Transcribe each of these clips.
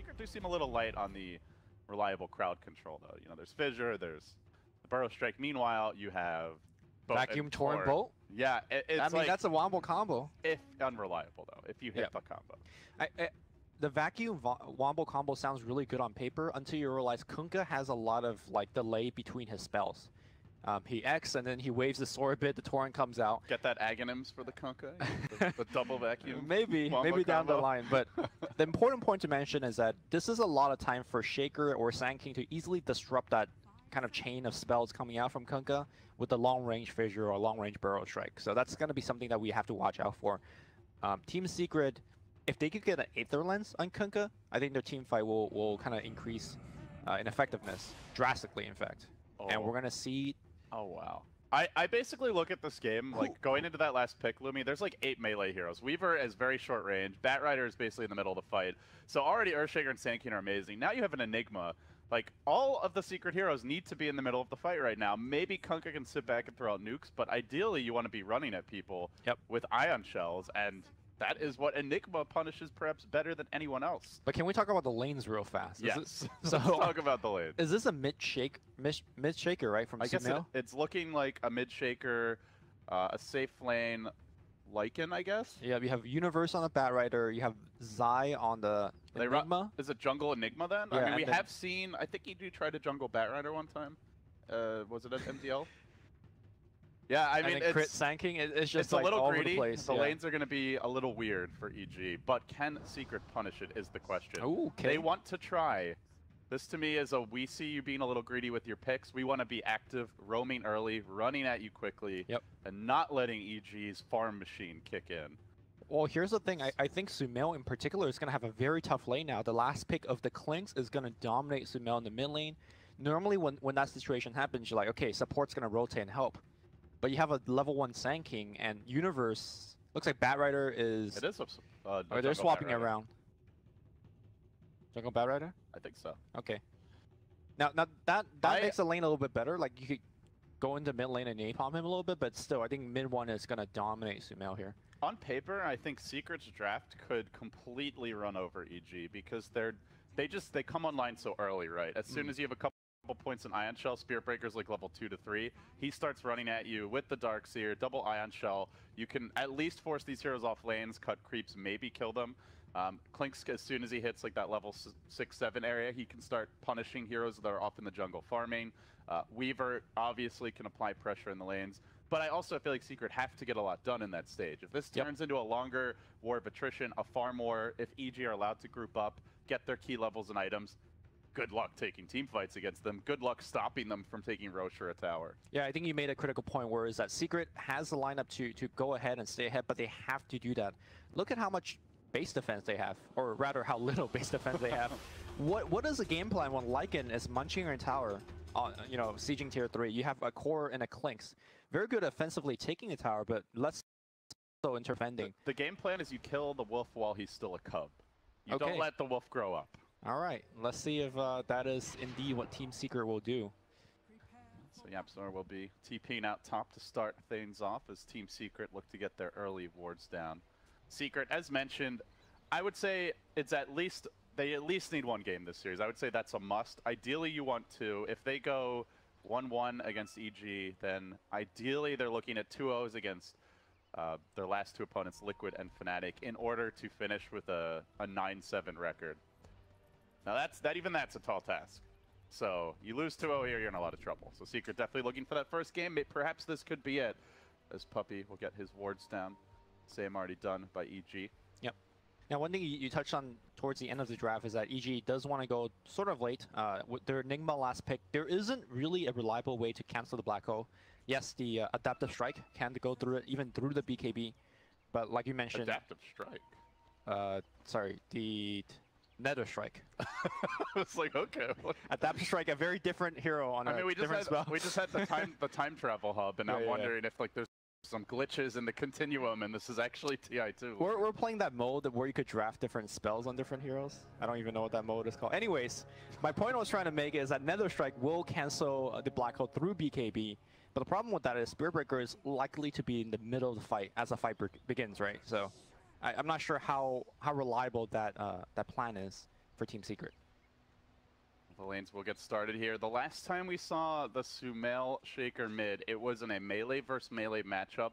Secret do seem a little light on the reliable crowd control, though. You know, there's Fissure, there's the Burrow Strike. Meanwhile, you have Vacuum Torrent Bolt? Yeah, it's I mean, like, that's a wombo combo. if unreliable, though, if you hit the combo. The Vacuum wombo combo sounds really good on paper until you realize Kunkka has a lot of like delay between his spells. He X and then he waves the sword bit, the Torrent comes out. Get that Aghanims for the Kunkka? the double vacuum? Maybe down the line. But the important point to mention is that this is a lot of time for Shaker or Sand King to easily disrupt that kind of chain of spells coming out from Kunkka with the long-range Fissure or long-range Burrow Strike. So that's going to be something that we have to watch out for. Team Secret, if they could get an Aether Lens on Kunkka, I think their team fight will kind of increase in effectiveness, drastically in fact. And we're going to see... Oh, wow. I basically look at this game, like, going into that last pick, Lumi, there's like 8 melee heroes. Weaver is very short range. Batrider is basically in the middle of the fight. So already Earthshaker and Sand King are amazing. Now you have an Enigma. Like, all of the Secret heroes need to be in the middle of the fight right now. Maybe Kunkka can sit back and throw out nukes, but ideally you want to be running at people with Ion Shells, and that is what Enigma punishes perhaps better than anyone else. But can we talk about the lanes real fast? Yes. So let's talk about the lanes. Is this a mid-shaker, right, from I guess Sumail? It's looking like a mid-shaker, a safe lane, Lycan, I guess? Yeah, you have Universe on the Batrider, you have Zai on the Enigma. Is it jungle Enigma then? Yeah, I mean, we have seen, I think he did try to jungle Batrider one time. Was it at MDL? Yeah, I mean, it's crit Sand King. It's just it's like a little all greedy. over the place. The lanes are going to be a little weird for EG, but can Secret punish it is the question. Ooh, okay. They want to try. This to me is we see you being a little greedy with your picks. We want to be active, roaming early, running at you quickly, and not letting EG's farm machine kick in. Well, here's the thing. I think Sumail in particular is going to have a very tough lane now. The last pick of the Clinks is going to dominate Sumail in the mid lane. Normally, when that situation happens, you're like, okay, support's going to rotate and help. But you have a level 1 Sand King, and Universe looks like Batrider is... It is or they're swapping it around. Jungle Batrider? I think so. Okay. Now that makes the lane a little bit better. Like, you could go into mid lane and napalm him a little bit, but still, I think MidOne is going to dominate Sumail here. On paper, I think Secret's draft could completely run over EG because they come online so early, right? As soon as you have a couple points in Ion Shell, Spirit Breaker's like level 2 to 3. He starts running at you with the Darkseer, double Ion Shell. You can at least force these heroes off lanes, cut creeps, maybe kill them. Clinks, as soon as he hits like that level 6-7 area, he can start punishing heroes that are off in the jungle farming. Weaver obviously can apply pressure in the lanes. But I also feel like Secret have to get a lot done in that stage. If this turns into a longer war of attrition, a farm war, if EG are allowed to group up, get their key levels and items, good luck taking team fights against them. Good luck stopping them from taking Roche or a tower. Yeah, I think you made a critical point where is that Secret has the lineup to go ahead and stay ahead, but they have to do that. Look at how much base defense they have, or rather how little base defense they have. What is the game plan when Lycan is munching your tower on, you know, sieging tier 3? You have a core and a Clinks. Very good offensively taking the tower, but less so in defending. The game plan is you kill the wolf while he's still a cub. You don't let the wolf grow up. All right, let's see if that is indeed what Team Secret will do. So Yapsor will be TPing out top to start things off as Team Secret look to get their early wards down. Secret, as mentioned, I would say it's they at least need one game this series. I would say that's a must. Ideally, you want to. If they go 1-1 against EG, then ideally they're looking at 2-0s against their last two opponents, Liquid and Fnatic, in order to finish with a 9-7 record. Now that's a tall task. So you lose 2-0 here, you're in a lot of trouble. So Secret definitely looking for that first game. Perhaps this could be it, as Puppy will get his wards down. Same already done by EG. Yep. Now one thing you touched on towards the end of the draft is that EG does want to go sort of late. With their Enigma last pick, there isn't really a reliable way to cancel the Black Hole. Yes, the Adaptive Strike can go through it, even through the BKB. But like you mentioned... Adaptive Strike? Sorry, the... Nether Strike. It's like, okay. Adaptive Strike, a very different hero on a different spell. We just had the time travel hub, and I'm wondering if like there's some glitches in the continuum, and this is actually TI2. We're playing that mode where you could draft different spells on different heroes. I don't even know what that mode is called. Anyways, my point I was trying to make is that Nether Strike will cancel the Black Hole through BKB, but the problem with that is Spirit Breaker is likely to be in the middle of the fight as the fight begins, right? So I'm not sure how reliable that plan is. for Team Secret. The lanes will get started here. The last time we saw the Sumail Shaker mid, it was in a melee versus melee matchup.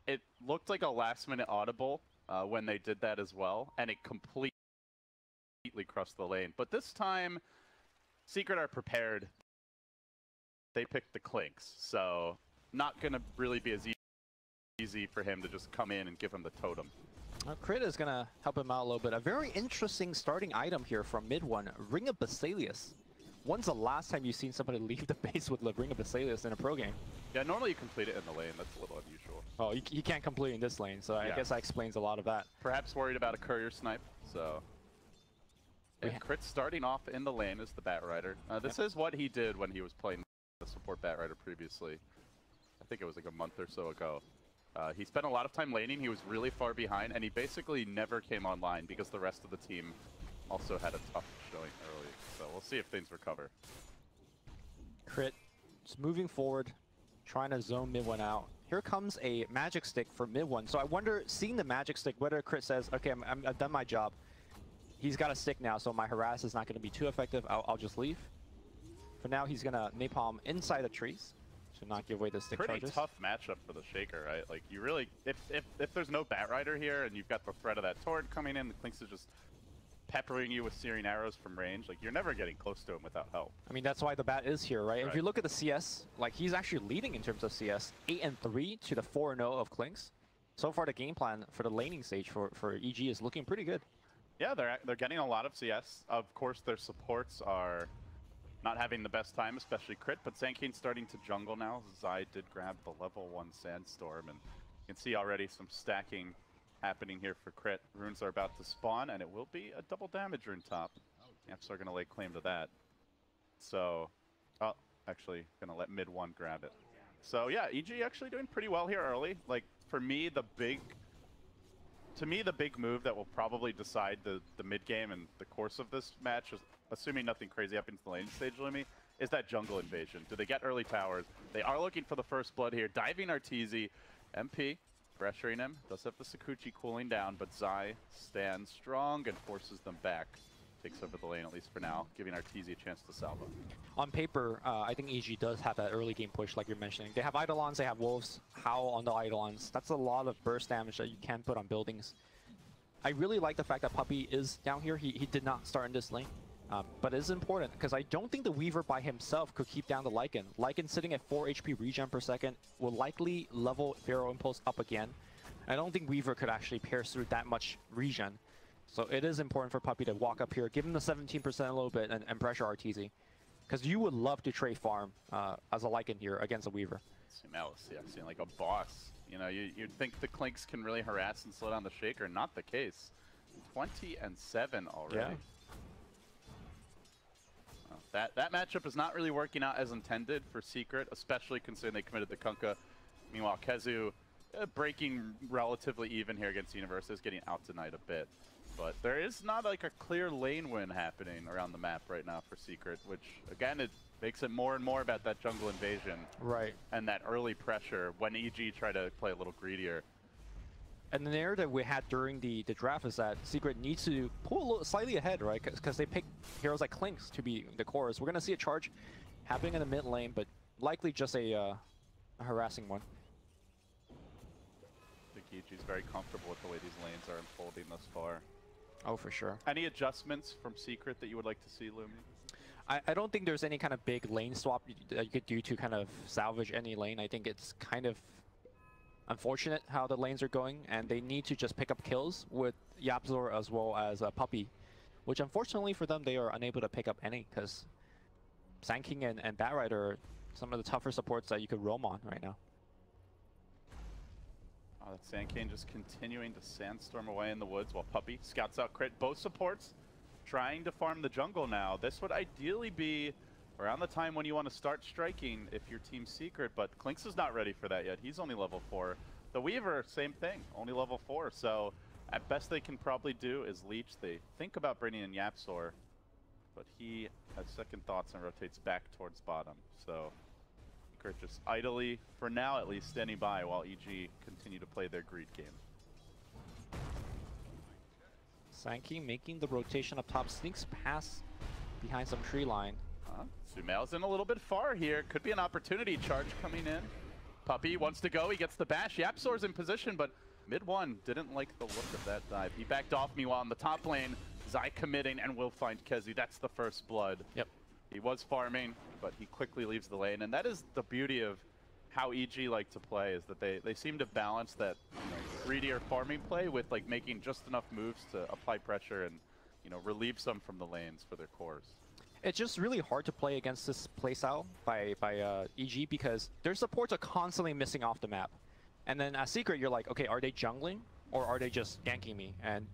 It looked like a last-minute audible when they did that as well, and it completely crushed the lane. But this time, Secret are prepared. They picked the Clinks, so not going to really be as easy for him to just come in and give him the totem. Crit is going to help him out a little bit. A very interesting starting item here from MidOne, Ring of Basilius. When's the last time you've seen somebody leave the base with the Ring of Basilius in a pro game? Yeah, normally you complete it in the lane. That's a little unusual. Oh, you can't complete in this lane, so I guess that explains a lot of that. Perhaps worried about a courier snipe, so... Yeah, Crit starting off in the lane as the Batrider. This is what he did when he was playing the support Batrider previously. I think it was like a month or so ago. He spent a lot of time laning, he was really far behind, and he basically never came online because the rest of the team also had a tough showing early. So we'll see if things recover. Crit just moving forward, trying to zone MidOne out. Here comes a magic stick for MidOne. So I wonder, seeing the magic stick, whether Crit says, okay, I've done my job. He's got a stick now, so my harass is not going to be too effective. I'll just leave. For now, he's going to napalm inside the trees to not give away the stick charges. Pretty tough matchup for the Shaker, right? Like, you really, if there's no Batrider here and you've got the threat of that Torrent coming in, the Clinks is just peppering you with searing arrows from range, like, you're never getting close to him without help. I mean, that's why the Bat is here, right? If you look at the CS, like, he's actually leading in terms of CS, 8-3 to the 4-0 of Clinks. So far, the game plan for the laning stage for EG is looking pretty good. Yeah, they're getting a lot of CS. Of course, their supports are not having the best time, especially Crit, but Sankane's starting to jungle now. Zai did grab the level 1 Sandstorm, and you can see already some stacking happening here for Crit. Runes are about to spawn, and it will be a double damage rune top. Yaphets are going to lay claim to that. So, oh, actually going to let MidOne grab it. So yeah, EG actually doing pretty well here early. Like, for me, the big move that will probably decide the mid game and the course of this match, is, assuming nothing crazy happens in the laning stage, Lumi, is that jungle invasion. Do they get early towers? They are looking for the first blood here. Diving Arteezy, MP pressuring him. Does have the Sccc cooling down, but Zai stands strong and forces them back. Takes over the lane, at least for now, giving Arteezy a chance to salvo. On paper, I think EG does have that early game push, like you're mentioning. They have Eidolons, they have Wolves. Howl on the Eidolons. That's a lot of burst damage that you can put on buildings. I really like the fact that Puppey is down here. He did not start in this lane. But it is important, because I don't think the Weaver by himself could keep down the Lycan. Lycan sitting at 4 HP regen per second will likely level Pharaoh Impulse up again. I don't think Weaver could actually pierce through that much regen. So it is important for Puppey to walk up here, give him the 17% a little bit, and pressure Arteezy. Because you would love to trade farm as a Lycan here against a Weaver. Sumail is seeing like a boss. You know, you'd think the Clinks can really harass and slow down the Shaker. Not the case. 20-7 already. Yeah. That matchup is not really working out as intended for Secret, especially considering they committed the Kunkka. Meanwhile, Kezu breaking relatively even here against Universes, getting out-denied a bit. But there is not like a clear lane win happening around the map right now for Secret, which, again, it makes it more and more about that jungle invasion. Right. And that early pressure when EG try to play a little greedier. And the narrative we had during the draft is that Secret needs to pull a little slightly ahead, right? Because they pick heroes like Clinks to be the cores. We're going to see a charge happening in the mid lane, but likely just a harassing one. I think EG's very comfortable with the way these lanes are unfolding thus far. Oh, for sure. Any adjustments from Secret that you would like to see, Lumi? I don't think there's any kind of big lane swap that you could do to kind of salvage any lane. I think it's kind of unfortunate how the lanes are going, and they need to just pick up kills with Yapzor as well as Puppey, which unfortunately for them, they are unable to pick up any, because Sand King and Batrider are some of the tougher supports that you could roam on right now. Oh, that Sand King just continuing to sandstorm away in the woods while Puppey scouts out Crit. Both supports trying to farm the jungle now. This would ideally be around the time when you want to start striking if you're Team Secret, but Clinks is not ready for that yet. He's only level 4. The Weaver, same thing, only level 4. So at best they can probably do is leech. They think about bringing in Yapzor, but he has second thoughts and rotates back towards bottom. So Secret just idly, for now at least, standing by while EG continue to play their greed game. Sankey making the rotation up top, sneaks past behind some tree line. Sumail's in a little bit far here. Could be an opportunity charge coming in. Puppy wants to go. He gets the bash. Yapsor's in position, but MidOne didn't like the look of that dive. He backed off. Meanwhile, in the top lane, Zai committing and will find Kezi. That's the first blood. Yep. He was farming, but he quickly leaves the lane. And that is the beauty of how EG like to play, is that they seem to balance that greedier farming play with like making just enough moves to apply pressure and relieve some from the lanes for their cores. It's just really hard to play against this playstyle by EG because their supports are constantly missing off the map. And then as Secret, you're like, okay, are they jungling or are they just ganking me? And,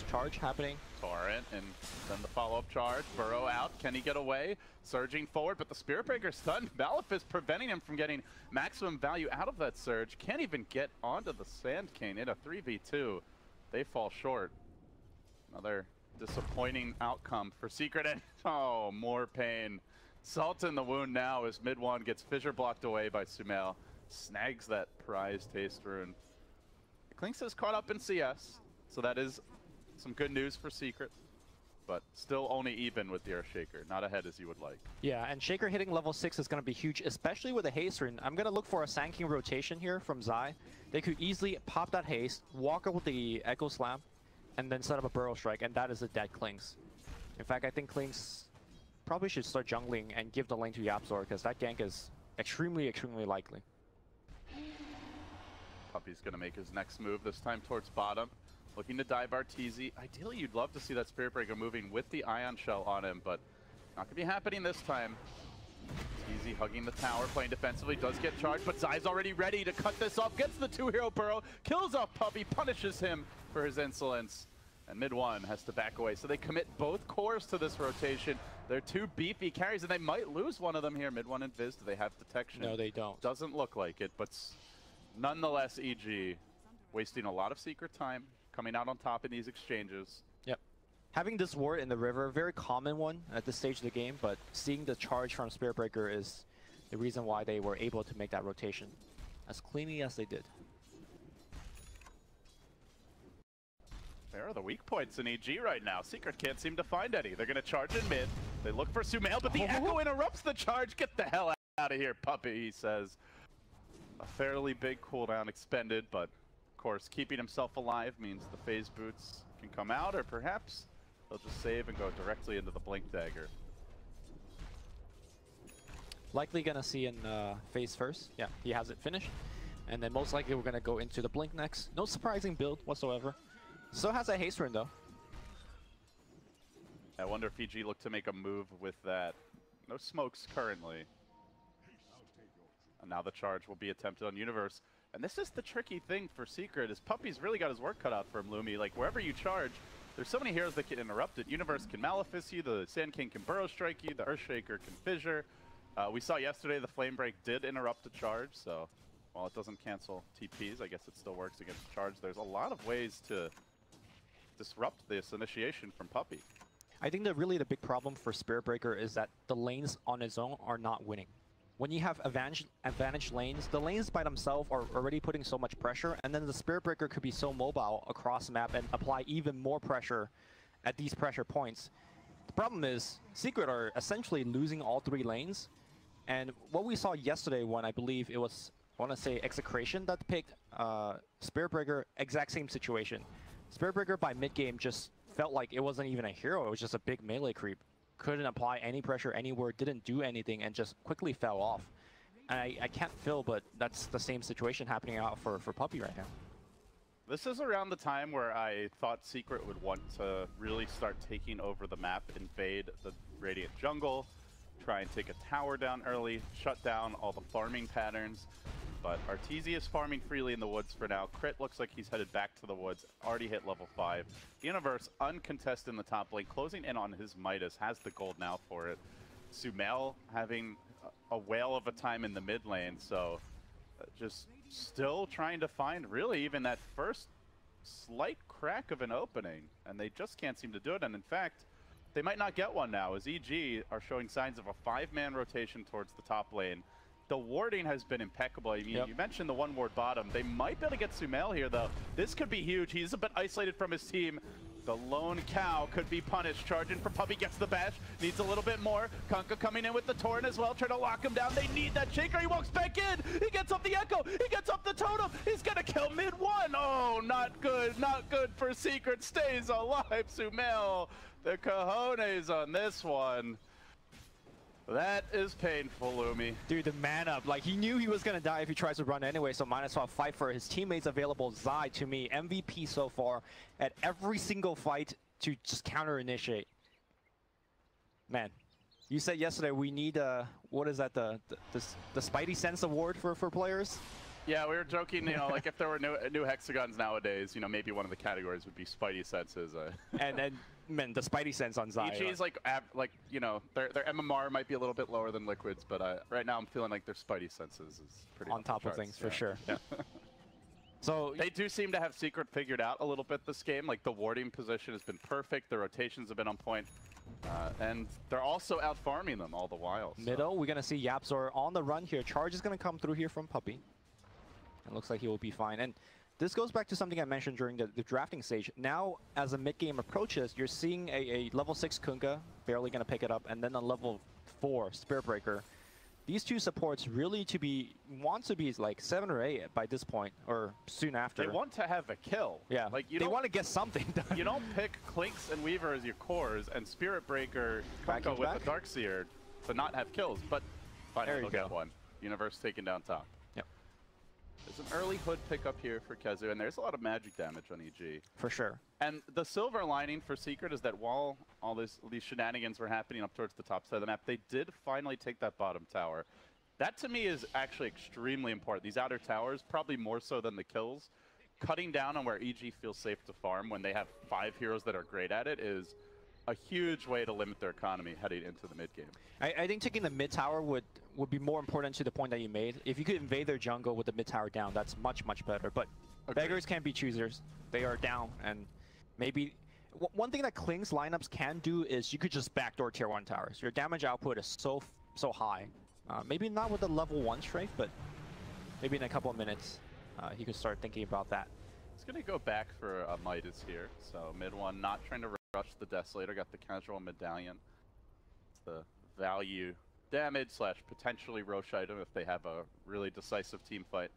charge happening. Torrent, and then the follow-up charge. Burrow out. Can he get away? Surging forward, but the Spirit Breaker stunned. Malefice preventing him from getting maximum value out of that surge. Can't even get onto the Sand King in a 3v2. They fall short. Another disappointing outcome for Secret. And oh, more pain. Salt in the wound now as MidOne gets fissure blocked away by Sumail. Snags that prized Taste Rune. Clinks is caught up in CS, so that is some good news for Secret, but still only even with the Earthshaker, not ahead as you would like. Yeah, and Shaker hitting level 6 is going to be huge, especially with the haste rune. I'm going to look for a Sand King rotation here from Zai. They could easily pop that haste, walk up with the Echo Slam, and then set up a Burrow Strike, and that is a dead Clinks. In fact, I think Clinks probably should start jungling and give the lane to Yapzor, because that gank is extremely, extremely likely. Puppy's going to make his next move, this time towards bottom. Looking to dive Arteezy. Ideally, you'd love to see that Spirit Breaker moving with the Ion Shell on him, but not going to be happening this time. Arteezy hugging the tower, playing defensively, does get charged, but Zai's already ready to cut this off. Gets the 2-hero Burrow, kills off Puppy, punishes him for his insolence. And MidOne has to back away. So they commit both cores to this rotation. They're two beefy carries, and they might lose one of them here. MidOne and Viz, do they have detection? No, they don't. Doesn't look like it, but nonetheless, EG wasting a lot of Secret time, coming out on top in these exchanges. Yep. Having this ward in the river, very common one at this stage of the game, but seeing the charge from Spirit Breaker is the reason why they were able to make that rotation as cleanly as they did. There are the weak points in EG right now. Secret can't seem to find any. They're going to charge in mid. They look for Sumail, but the Echo interrupts the charge. Get the hell out of here, Puppy, he says. A fairly big cooldown expended, but of course, keeping himself alive means the phase boots can come out, or perhaps they'll just save and go directly into the Blink Dagger. Likely going to see in phase first. Yeah, he has it finished. And then most likely we're going to go into the Blink next. No surprising build whatsoever. Still has a haste rune though. I wonder if EG look to make a move with that. No smokes currently. And now the charge will be attempted on Universe. And this is the tricky thing for Secret, is Puppy's really got his work cut out for him, Lumi. Like, wherever you charge, there's so many heroes that can interrupt it. Universe can Malefice you, the Sand King can Burrow Strike you, the Earthshaker can Fissure. We saw yesterday the Flame Break did interrupt the charge, so while it doesn't cancel TPs, I guess it still works against charge. There's a lot of ways to disrupt this initiation from Puppy. I think that really the big problem for Spirit Breaker is that the lanes on its own are not winning. When you have advantage lanes, the lanes by themselves are already putting so much pressure, and then the Spirit Breaker could be so mobile across the map and apply even more pressure at these pressure points. The problem is, Secret are essentially losing all three lanes, and what we saw yesterday when I believe it was, I want to say Execration that picked Spirit Breaker, exact same situation. Spirit Breaker by mid-game just felt like it wasn't even a hero, it was just a big melee creep. Couldn't apply any pressure anywhere, didn't do anything, and just quickly fell off. And I can't feel, but that's the same situation happening out for Puppy right now. This is around the time where I thought Secret would want to really start taking over the map, invade the Radiant jungle, try and take a tower down early, shut down all the farming patterns. But Arteezy is farming freely in the woods for now. Crit looks like he's headed back to the woods, already hit level 5. Universe uncontested in the top lane, closing in on his Midas, has the gold now for it. Sumail having a whale of a time in the mid lane, so just still trying to find really even that first slight crack of an opening, and they just can't seem to do it. And in fact, they might not get one now, as EG are showing signs of a 5-man rotation towards the top lane. the warding has been impeccable. I mean, Yep. you mentioned the one ward bottom. They might be able to get Sumail here, though. This could be huge. He's a bit isolated from his team. The lone cow could be punished. Charging for Puppy, gets the bash, needs a little bit more. Kunkka coming in with the Torrent as well, trying to lock him down. They need that Shaker. He walks back in. He gets up the Echo. He gets up the Totem. He's going to kill MidOne. Oh, not good. Not good for Secret. Stays alive. Sumail, the cojones on this one. That is painful, Lumi. Dude, the man up. Like, he knew he was going to die if he tries to run anyway, so might as well fight for his teammates available. Zai, to me, MVP so far at every single fight to just counter-initiate. Man, you said yesterday we need, what is that, the Spidey Sense Award for players? Yeah, we were joking, you know, like if there were new hexagons nowadays, you know, maybe one of the categories would be Spidey Senses. And man, the Spidey Sense on Zai. EG's like you know, their MMR might be a little bit lower than Liquid's, but right now I'm feeling like their Spidey Senses is pretty on top of things, for sure. Yeah. So they do seem to have Secret figured out a little bit this game. Like the warding position has been perfect, the rotations have been on point, and they're also out farming them all the while. So. Middle, we're gonna see Yapzor on the run here. Charge is gonna come through here from Puppy. It looks like he will be fine. And this goes back to something I mentioned during the drafting stage. Now, as a mid-game approaches, you're seeing a level 6 Kunkka, barely going to pick it up, and then a level 4 Spirit Breaker. These two supports really want to be like 7 or 8 by this point, or soon after. They want to have a kill. Yeah, like they want to get something done. You don't pick Clinks and Weaver as your cores and Spirit Breaker Kunkka with the Darkseer to not have kills, but finally they'll get one. Universe taken down top. There's an early hood pickup here for Kezu, and there's a lot of magic damage on EG. For sure. And the silver lining for Secret is that while all these shenanigans were happening up towards the top side of the map, they did finally take that bottom tower. That, to me, is actually extremely important. These outer towers, probably more so than the kills, cutting down on where EG feels safe to farm when they have 5 heroes that are great at it is a huge way to limit their economy heading into the mid game. I think taking the mid tower would be more important to the point that you made. If you could invade their jungle with the mid tower down, that's much better. But beggars can't be choosers. They are down, and maybe one thing that Kling's lineups can do is you could just backdoor tier 1 towers. Your damage output is so high. Maybe not with the level 1 strafe, but maybe in a couple of minutes he could start thinking about that. He's gonna go back for a Midas here. So MidOne not trying to rush the Desolator, got the casual medallion. It's the value damage / potentially Roche item if they have a really decisive team fight.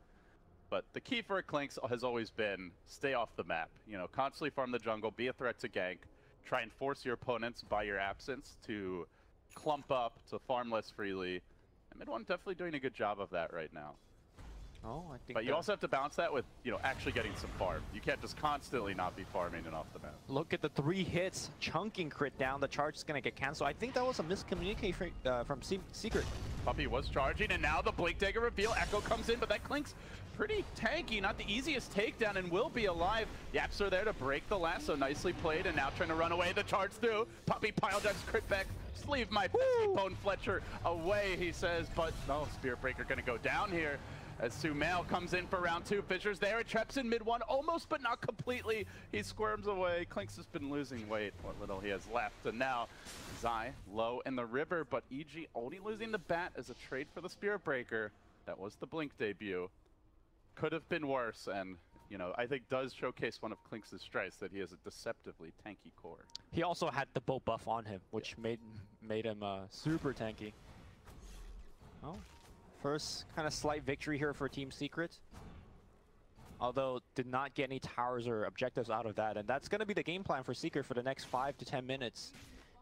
But the key for Clinks has always been stay off the map. You know, constantly farm the jungle, be a threat to gank, try and force your opponents by your absence to clump up, to farm less freely. And MidOne definitely doing a good job of that right now. Oh, I think. But you also have to balance that with, you know, actually getting some farm. You can't just constantly not be farming and off the map. Look at the 3 hits, chunking crit down. The charge is going to get canceled. I think that was a miscommunication from Secret. Puppy was charging, and now the Blink Dagger reveal. Echo comes in, but that Clink's pretty tanky. Not the easiest takedown, and will be alive. Yaps are there to break the lasso. Nicely played, and now trying to run away. The charge through. Puppy pile drives crit back. Just leave my pesky Bone Fletcher away, he says. But no, Spirit Breaker going to go down here. As Sumail comes in for round 2. Fisher's there, it traps in MidOne, almost but not completely. He squirms away. Clinks has been losing weight, what little he has left. And now Zai low in the river, but EG only losing the bat as a trade for the Spirit Breaker. That was the Blink debut. Could have been worse, and you know, I think does showcase one of Clinks' strengths, that he has a deceptively tanky core. He also had the bow buff on him, which made him super tanky. Oh. First kind of slight victory here for Team Secret. Although did not get any towers or objectives out of that. And that's going to be the game plan for Secret for the next 5 to 10 minutes.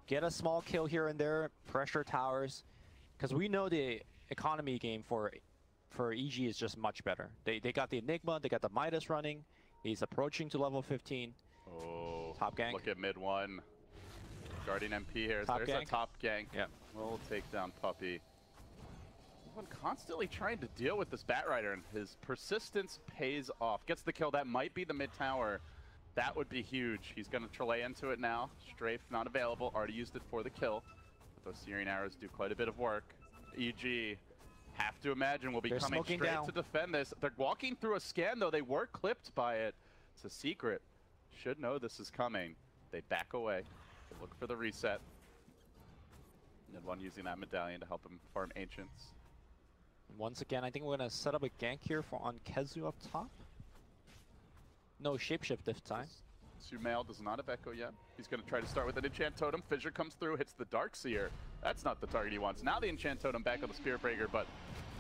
Get a small kill here and there, pressure towers. Because we know the economy game for EG is just much better. They got the Enigma, they got the Midas running. He's approaching to level 15. Oh, top gank. Look at MidOne. Guardian MP here. Top There's gank. a top gank. Yeah. We'll take down Puppy. Constantly trying to deal with this Batrider, and his persistence pays off. Gets the kill. That might be the mid tower. That would be huge. He's going to Trelay into it now. Strafe not available. Already used it for the kill. But those Searing Arrows do quite a bit of work. EG, have to imagine, will be coming straight down to defend this. They're walking through a scan, though. They were clipped by it. It's a Secret. Should know this is coming. They back away. They look for the reset. MidOne using that medallion to help him farm Ancients. Once again, I think we're gonna set up a gank here for on Kezu up top. No shapeshift this time. Sumail does not have Echo yet. He's going to try to start with an Enchant Totem. Fissure comes through, hits the Darkseer. That's not the target he wants. Now the Enchant Totem back on the Spirit Breaker, but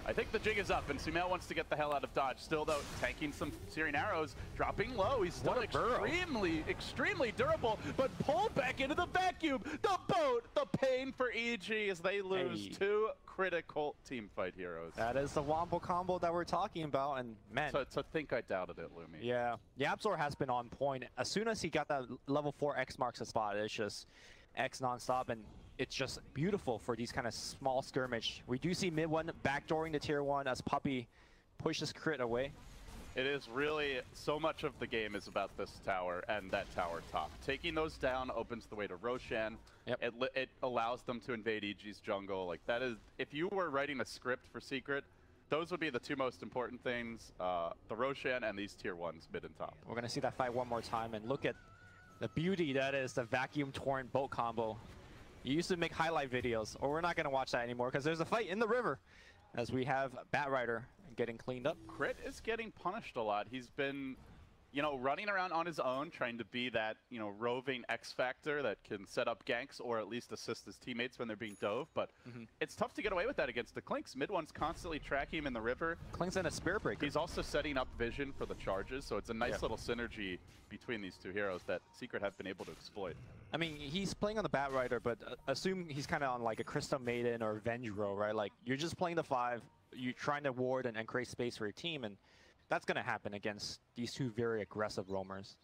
I think the jig is up, and Sumail wants to get the hell out of dodge. Still, though, tanking some Searing Arrows, dropping low. He's still extremely durable, but pulled back into the vacuum. The boat, the pain for EG as they lose two critical teamfight heroes. That is the Wombo combo that we're talking about, and man. So think I doubted it, Lumi. Yeah, Yapzor has been on point. As soon as he got that level 4 X marks a spot, it's just X nonstop, and it's just beautiful for these kind of small skirmish. We do see MidOne backdooring the tier 1 as Puppey pushes crit away. It is really, so much of the game is about this tower and that tower top. Taking those down opens the way to Roshan. Yep. It allows them to invade EG's jungle. Like that is, if you were writing a script for Secret, those would be the two most important things, the Roshan and these tier 1s, mid and top. We're gonna see that fight one more time, and look at the beauty that is the vacuum torrent boat combo. You used to make highlight videos, or we're not gonna watch that anymore because there's a fight in the river as we have Batrider getting cleaned up. Crit is getting punished a lot. He's been, you know, running around on his own, trying to be that, you know, roving X factor that can set up ganks or at least assist his teammates when they're being dove. But it's tough to get away with that against the Clinks. MidOne's constantly tracking him in the river. Clinks in a Spirit Breaker. He's also setting up vision for the charges, so it's a nice little synergy between these two heroes that Secret have been able to exploit. I mean, he's playing on the Batrider, but assume he's kind of on like a Crystal Maiden or Vengro, right? Like, you're just playing the 5, you're trying to ward and create space for your team, and that's going to happen against these two very aggressive roamers.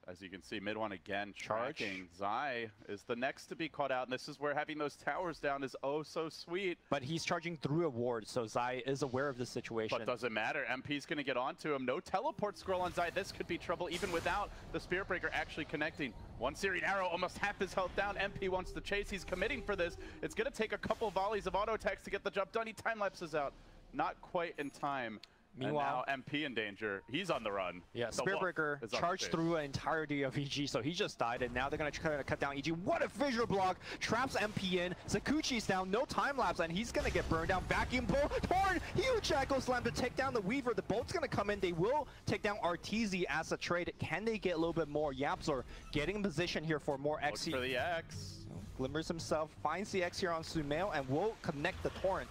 As you can see, MidOne again charging. Zai is the next to be caught out, and this is where having those towers down is oh so sweet. But he's charging through a ward, so Zai is aware of this situation. But doesn't matter. MP's going to get onto him. No teleport scroll on Zai. This could be trouble even without the Spirit Breaker actually connecting. One Searing Arrow, almost half his health down. MP wants to chase. He's committing for this. It's going to take a couple volleys of auto attacks to get the job done. He time lapses out. Not quite in time. Meanwhile, and now MP in danger. He's on the run. Yeah, Spirit Breaker charged through an entirety of EG, so he just died, and now they're going to try to cut down EG. What a visual block! Traps MP in. Sccc's down, no time lapse, and he's going to get burned down. Vacuum Bolt, Torn, huge Echo Slam to take down the Weaver. The Bolt's going to come in. They will take down Arteezy as a trade. Can they get a little bit more? Yapzor getting in position here for more X. Looks for the X. Glimmers himself, finds the X here on Sumail, and will connect the Torrent.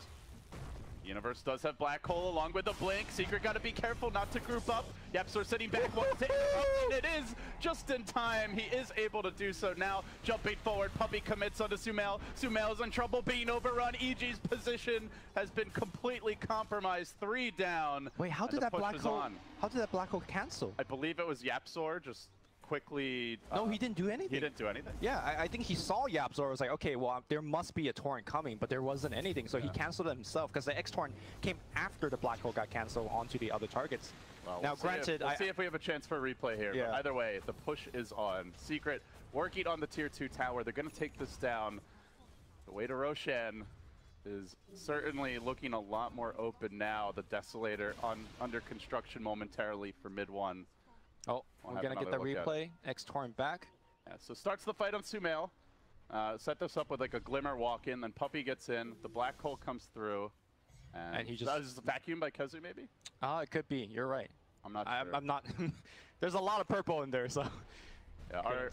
Universe does have Black Hole along with the Blink. Secret got to be careful not to group up. Yapzor sitting back, wants to interrupt, and it is just in time. He is able to do so now. Jumping forward, Puppey commits onto Sumail. Sumail's in trouble, being overrun. EG's position has been completely compromised. 3 down. Wait, how did that Black Hole? How did that Black Hole cancel? I believe it was Yapzor just quickly. No, he didn't do anything. He didn't do anything? Yeah, I think he saw Yapzor. Was like, okay, well, there must be a torrent coming, but there wasn't anything, so he canceled it himself because the X torrent came after the Black Hole got canceled onto the other targets. Well, now, granted, we'll see if we have a chance for a replay here. Yeah. But either way, the push is on. Secret working on the tier 2 tower. They're going to take this down. The way to Roshan is certainly looking a lot more open now. The Desolator under construction momentarily for MidOne. Oh, we're going to get the replay. X torrent back. Yeah, so starts the fight on Sumail. Set this up with like a Glimmer walk in, then Puppey gets in. The Black Hole comes through. And he just... That is vacuumed by Kezu, maybe? It could be. You're right. I'm not sure. I'm not... There's a lot of purple in there, so... Yeah,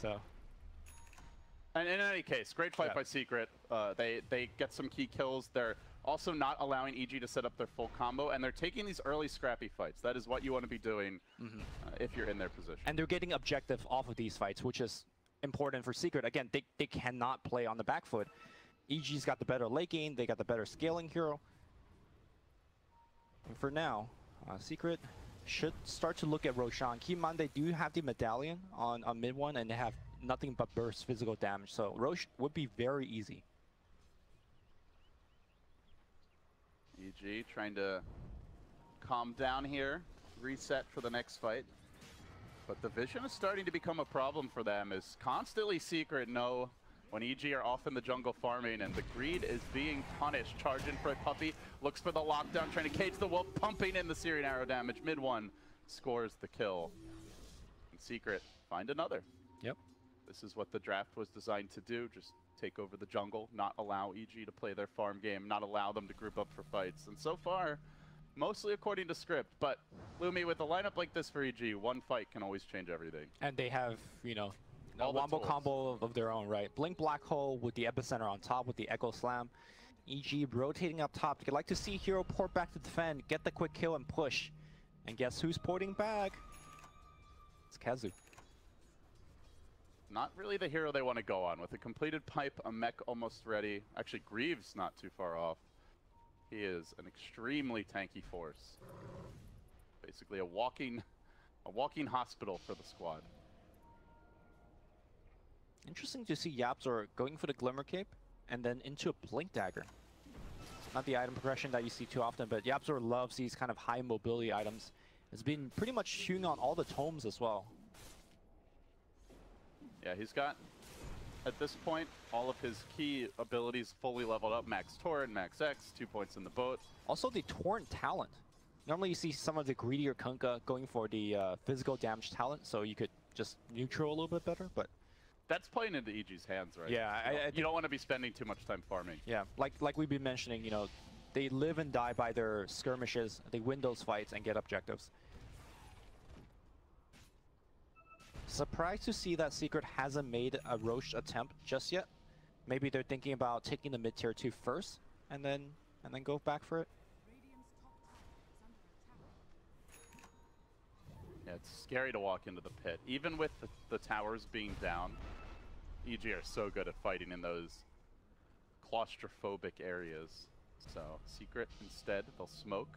And in any case, great fight by Secret. They get some key kills. They're also not allowing EG to set up their full combo, and they're taking these early scrappy fights. That is what you want to be doing if you're in their position. And they're getting objective off of these fights, which is important for Secret. Again, they cannot play on the back foot. EG's got the better late game. They got the better scaling hero. And for now, Secret should start to look at Roshan. Keep in mind, they do have the medallion on MidOne, and they have nothing but burst physical damage. So Rosh would be very easy. EG trying to calm down here, reset for the next fight. But the vision is starting to become a problem for them, as constantly Secret know when EG are off in the jungle farming, and the greed is being punished. Charging for a Puppey, looks for the lockdown, trying to cage the wolf, pumping in the Searing Arrow damage. MidOne scores the kill. And Secret find another. Yep. This is what the draft was designed to do, just take over the jungle, not allow EG to play their farm game, not allow them to group up for fights. And so far, mostly according to script. But Lumi, with a lineup like this for EG, one fight can always change everything. And they have, you know, a All the wombo tools. combo of their own, right? Blink Black Hole with the Epicenter on top with the Echo Slam. EG rotating up top. You'd like to see Hero port back to defend, get the quick kill and push. And guess who's porting back? It's Kazu. Not really the hero they want to go on. With a completed pipe, a mech almost ready. Actually, Greaves not too far off. He is an extremely tanky force. Basically a walking hospital for the squad. Interesting to see Yaphets going for the Glimmer Cape and then into a Blink Dagger. Not the item progression that you see too often, but Yaphets loves these kind of high mobility items. It's been pretty much chewing on all the tomes as well. Yeah, he's got, at this point, all of his key abilities fully leveled up. Max Torrent, Max X, 2 points in the boat. Also the Torrent talent. Normally you see some of the greedier Kunkka going for the physical damage talent, so you could just neutral a little bit better, but... That's playing into EG's hands, right? Yeah, you don't want to be spending too much time farming. Yeah, like we've been mentioning, you know, they live and die by their skirmishes. They win those fights and get objectives. Surprised to see that Secret hasn't made a Roche attempt just yet. Maybe they're thinking about taking the mid-tier 2 first, and then go back for it. Yeah, it's scary to walk into the pit. Even with the towers being down, EG are so good at fighting in those claustrophobic areas. So Secret instead, they'll smoke.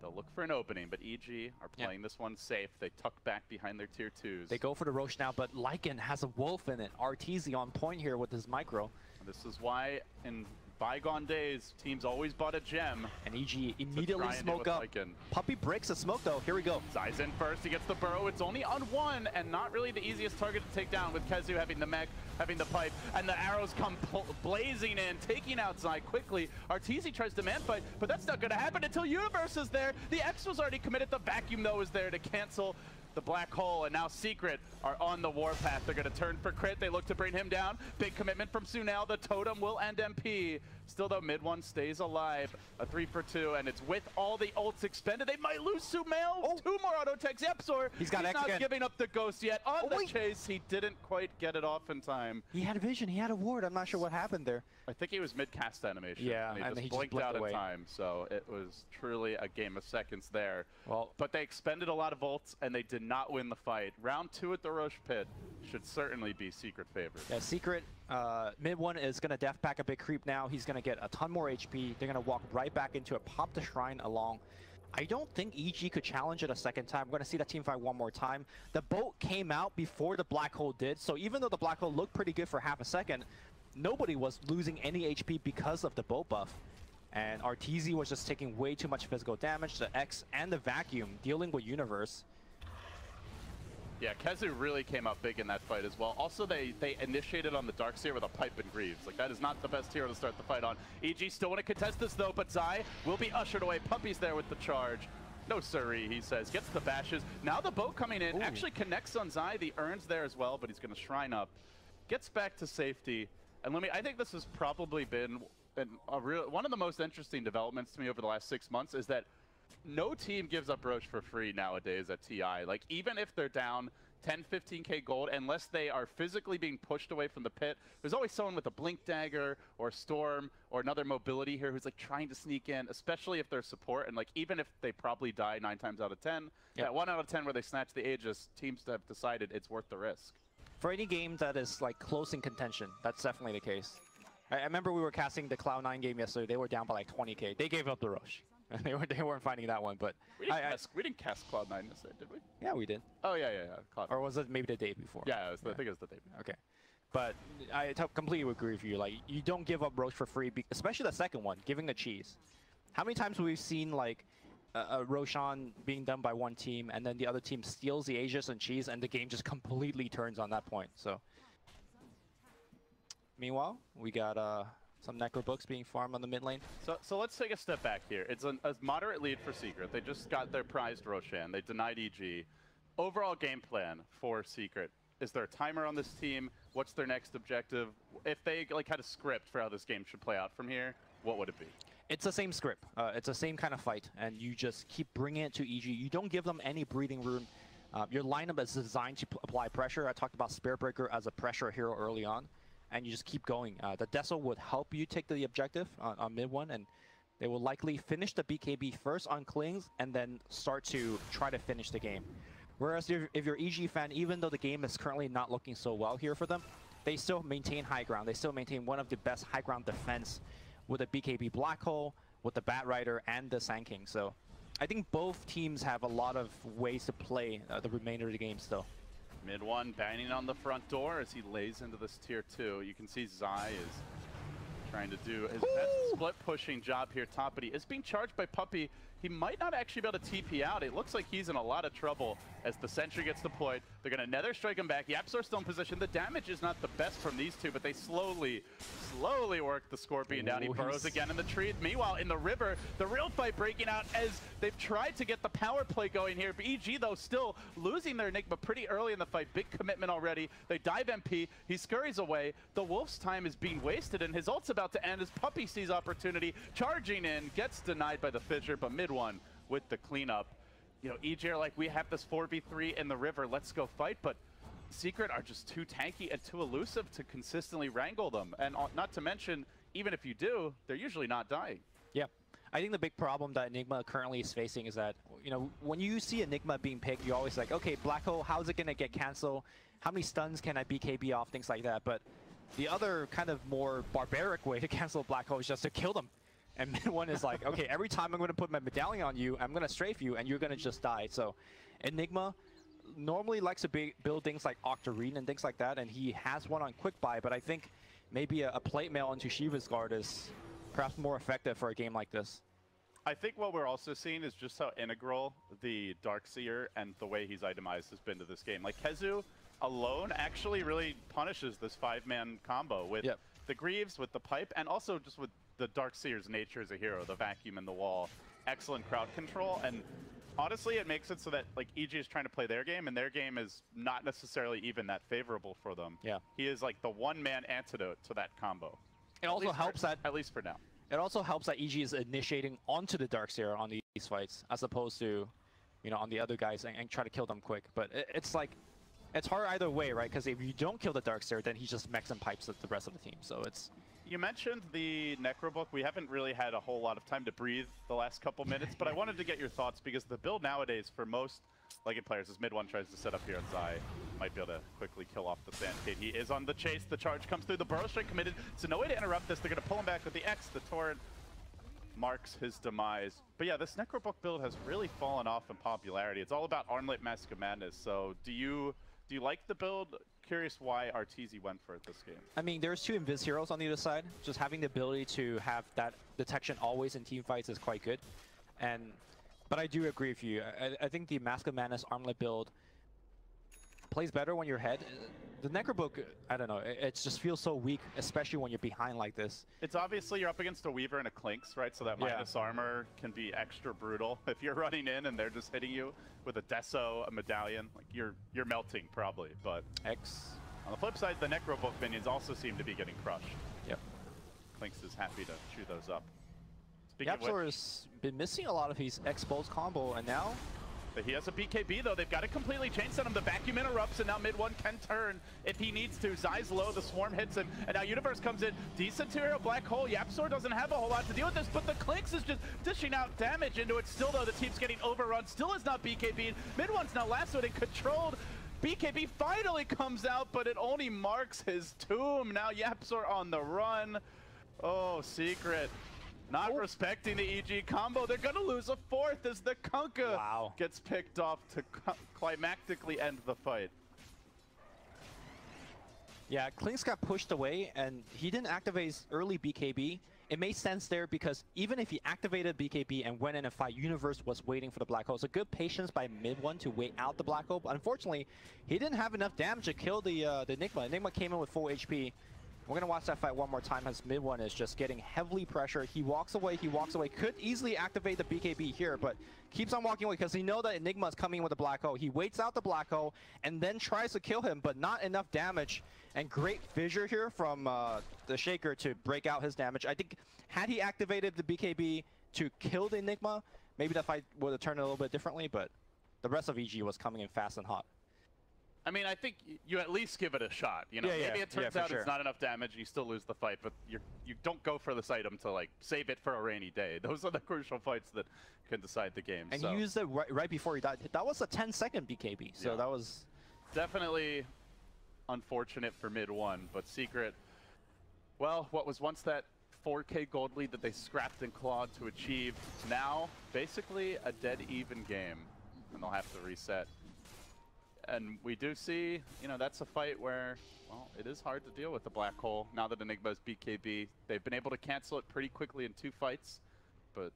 They'll look for an opening, but EG are playing this one safe. They tuck back behind their tier 2s. They go for the Roche now, but Lycan has a wolf in it. Arteezy on point here with his micro. This is why in bygone days, teams always bought a gem. And EG immediately smoke up. Lycan. Puppey breaks the smoke though. Here we go. Zai's in first. He gets the burrow. It's only on one, and not really the easiest target to take down with Kezu having the mech, having the pipe, and the arrows come blazing in, taking out Zai quickly. Arteezy tries to man fight, but that's not going to happen until Universe is there. The X was already committed. The vacuum, though, is there to cancel the black hole, and now Secret are on the warpath. They're going to turn for crit. They look to bring him down. Big commitment from Sunel. The totem will end MP. Still, though, MidOne stays alive. A 3 for 2, and it's with all the ults expended. They might lose Sunel. Oh. 2 more auto techs. Yepzor, he's not giving up the ghost yet. On the chase, he didn't quite get it off in time. He had a vision. He had a ward. I'm not sure what happened there. I think he was mid-cast animation. Yeah, and he just blinked out in time. So it was truly a game of seconds there. Well, but they expended a lot of ults, and they did not win the fight. Round 2 at the Roche Pit should certainly be Secret favorite. Yeah, Secret, MidOne is going to death pack a big creep now. He's going to get a ton more HP. They're going to walk right back into it, pop the shrine along. I don't think EG could challenge it a second time. We're going to see that team fight one more time. The boat came out before the black hole did, so even though the black hole looked pretty good for half a second, nobody was losing any HP because of the boat buff. And Arteezy was just taking way too much physical damage. The X and the vacuum dealing with Universe. Yeah, Kezu really came out big in that fight as well. Also, they initiated on the Darkseer with a pipe and Greaves. Like, that is not the best hero to start the fight on. EG still want to contest this, though, but Zai will be ushered away. Puppey's there with the charge. No siree, he says. Gets the bashes. Now the boat coming in. Ooh. Actually connects on Zai. The Urn's there as well, but he's going to shrine up. Gets back to safety. And I think this has probably been one of the most interesting developments to me over the last 6 months is that no team gives up Roche for free nowadays at TI. Like, even if they're down 10, 15k gold, unless they are physically being pushed away from the pit, there's always someone with a Blink Dagger or Storm or another mobility here who's like trying to sneak in, especially if they're support. And like, even if they probably die 9 times out of 10, that 1 out of 10 where they snatch the Aegis, teams have decided it's worth the risk. For any game that is like close in contention, that's definitely the case. I remember we were casting the Cloud9 game yesterday. They were down by like 20k. They gave up the Roche. they weren't fighting that one, but we didn't cast Cloud9 yesterday, did we? Yeah, we did. Oh yeah. Cloud9. Or was it maybe the day before? Yeah, I think it was the day before. Okay, but I completely agree with you. Like, you don't give up Roche for free, especially the second one, giving the cheese. How many times have we seen like a Roshan being done by one team, and then the other team steals the Aegis and cheese, and the game just completely turns on that point? So, meanwhile, we got some Necro books being farmed on the mid lane. So let's take a step back here. It's a moderate lead for Secret. They just got their prized Roshan. They denied EG. Overall game plan for Secret. Is there a timer on this team? What's their next objective? If they like had a script for how this game should play out from here, what would it be? It's the same script. It's the same kind of fight, and you just keep bringing it to EG. You don't give them any breathing room. Your lineup is designed to apply pressure. I talked about Spirit Breaker as a pressure hero early on, and you just keep going. The Deso would help you take the objective on MidOne, and they will likely finish the BKB first on Klings, and then start to try to finish the game. Whereas if you're EG fan, even though the game is currently not looking so well here for them, they still maintain high ground. They still maintain one of the best high ground defense with a BKB Black Hole, with the Bat Rider, and the Sand King. So I think both teams have a lot of ways to play the remainder of the game still. MidOne banging on the front door as he lays into this tier 2. You can see Zai is trying to do his best split pushing job here top, but he is being charged by Puppey. He might not actually be able to TP out. It looks like he's in a lot of trouble as the sentry gets deployed. They're going to nether strike him back. Yapzor's still in position. The damage is not the best from these two, but they slowly work the Scorpion down. He burrows again in the tree. Meanwhile, in the river, the real fight breaking out as they've tried to get the power play going here. EG, though, still losing their Enigma pretty early in the fight. Big commitment already. They dive MP. He scurries away. The Wolf's time is being wasted, and his ult's about to end as Puppey sees opportunity. Charging in, gets denied by the Fissure, but MidOne with the cleanup. You know, EG are like, we have this 4v3 in the river, let's go fight, but Secret are just too tanky and too elusive to consistently wrangle them. And not to mention, even if you do, they're usually not dying. Yeah. I think the big problem that Enigma currently is facing is that, you know, when you see Enigma being picked, you're always like, okay, Black Hole, how's it going to get canceled? How many stuns can I BKB off? Things like that. But the other kind of more barbaric way to cancel Black Hole is just to kill them. And MidOne is like, okay, every time I'm going to put my medallion on you, I'm going to strafe you, and you're going to just die. So Enigma normally likes to build things like Octarine and things like that, and he has one on quick buy, but I think maybe a plate mail into Shiva's Guard is perhaps more effective for a game like this. I think what we're also seeing is just how integral the Darkseer and the way he's itemized has been to this game. Like, Kezu alone actually really punishes this 5-man combo with the Greaves, with the Pipe, and also just with the Darkseer's nature as a hero, the vacuum in the wall, excellent crowd control, and honestly, it makes it so that like EG is trying to play their game, and their game is not necessarily even that favorable for them. Yeah, he is like the one-man antidote to that combo. It also helps that, at least for now. It also helps that EG is initiating onto the Darkseer on these fights, as opposed to, you know, on the other guys and try to kill them quick. But it's like, it's hard either way, right? Because if you don't kill the Darkseer, then he just mechs and pipes the rest of the team. So it's. You mentioned the Necrobook. We haven't really had a whole lot of time to breathe the last couple minutes, but I wanted to get your thoughts because the build nowadays for most Legged players, as MidOne tries to set up here on Zai, might be able to quickly kill off the Sand Kid. He is on the chase. The charge comes through. The Burrow Strike committed, so no way to interrupt this. They're going to pull him back with the X. The Torrent marks his demise. But yeah, this Necrobook build has really fallen off in popularity. It's all about Armlet Mask of Madness. So do you like the build? Curious why Arteezy went for it this game. I mean, there's two Invis heroes on the other side. Just having the ability to have that detection always in team fights is quite good. But I do agree with you. I think the Mask of Madness Armlet build plays better when you're ahead. The Necrobook, I don't know, it just feels so weak, especially when you're behind like this. It's obviously you're up against a Weaver and a Clinks, right? So that minus armor can be extra brutal. If you're running in and they're just hitting you with a Deso, a Medallion, like you're melting probably. But X. On the flip side, the Necrobook minions also seem to be getting crushed. Yep. Clinks is happy to chew those up. Yapzor has been missing a lot of his exposed combo, and now he has a BKB though. They've got to completely chain set him. The vacuum interrupts, and now MidOne can turn if he needs to. Zai's low, the swarm hits him, and now Universe comes in. Decent hero, Black Hole. Yapzor doesn't have a whole lot to deal with this, but the Clinks is just dishing out damage into it. Still though, the team's getting overrun. Still is not BKB'd. MidOne's now lassoed and controlled. BKB finally comes out, but it only marks his tomb. Now Yapzor on the run. Oh, Secret. Not respecting the EG combo. They're going to lose a fourth as the Kunkka gets picked off to climactically end the fight. Yeah, Clinks got pushed away, and he didn't activate his early BKB. It made sense there because even if he activated BKB and went in a fight, Universe was waiting for the Black Hole. So good patience by MidOne to wait out the Black Hole. But unfortunately, he didn't have enough damage to kill the Enigma. Enigma came in with full HP. We're gonna watch that fight one more time as MidOne is just getting heavily pressured. He walks away, could easily activate the BKB here, but keeps on walking away because he knows that Enigma is coming in with the black hole. He waits out the black hole and then tries to kill him, but not enough damage. And great fissure here from the Shaker to break out his damage. I think had he activated the BKB to kill the Enigma, maybe that fight would have turned a little bit differently, but the rest of EG was coming in fast and hot. I mean, I think you at least give it a shot. You know, maybe it turns out it's not enough damage and you still lose the fight, but you don't go for this item to like save it for a rainy day. Those are the crucial fights that can decide the game. And he used it right before he died. That was a 10-second BKB, so that was definitely unfortunate for MidOne, but Secret, well, what was once that 4K gold lead that they scrapped and clawed to achieve, now basically a dead even game, and they'll have to reset. And we do see, you know, that's a fight where, well, it is hard to deal with the black hole now that Enigma's BKB. They've been able to cancel it pretty quickly in 2 fights, but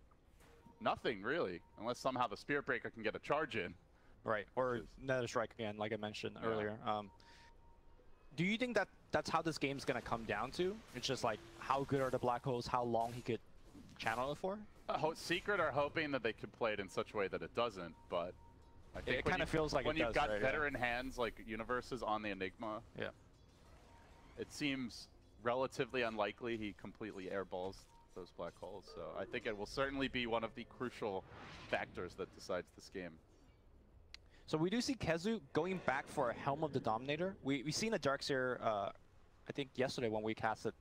nothing really, unless somehow the Spirit Breaker can get a charge in. Right, or Nether Strike again, like I mentioned earlier. Do you think that that's how this game's going to come down to? It's just like, how good are the black holes, how long he could channel it for? Secret are hoping that they could play it in such a way that it doesn't, but I think it kind of feels like when it does, you've got right? veteran hands like Universes on the Enigma, it seems relatively unlikely he completely airballs those black holes. So I think it will certainly be one of the crucial factors that decides this game. So we do see Kezu going back for a Helm of the Dominator. We've seen a Darkseer, I think yesterday when we casted,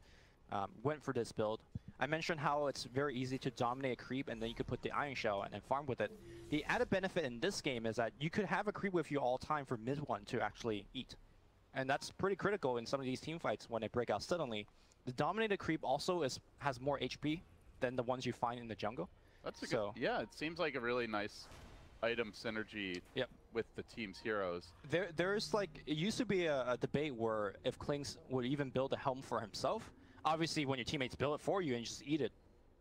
went for this build. I mentioned how it's very easy to dominate a creep and then you could put the Iron Shell and then farm with it. The added benefit in this game is that you could have a creep with you all time for MidOne to actually eat. And that's pretty critical in some of these team fights when they break out suddenly. The Dominated creep also has more HP than the ones you find in the jungle. That's a good, yeah, it seems like a really nice item synergy with the team's heroes. There's like, it used to be a debate where if Klings would even build a helm for himself. Obviously, when your teammates build it for you and you just eat it,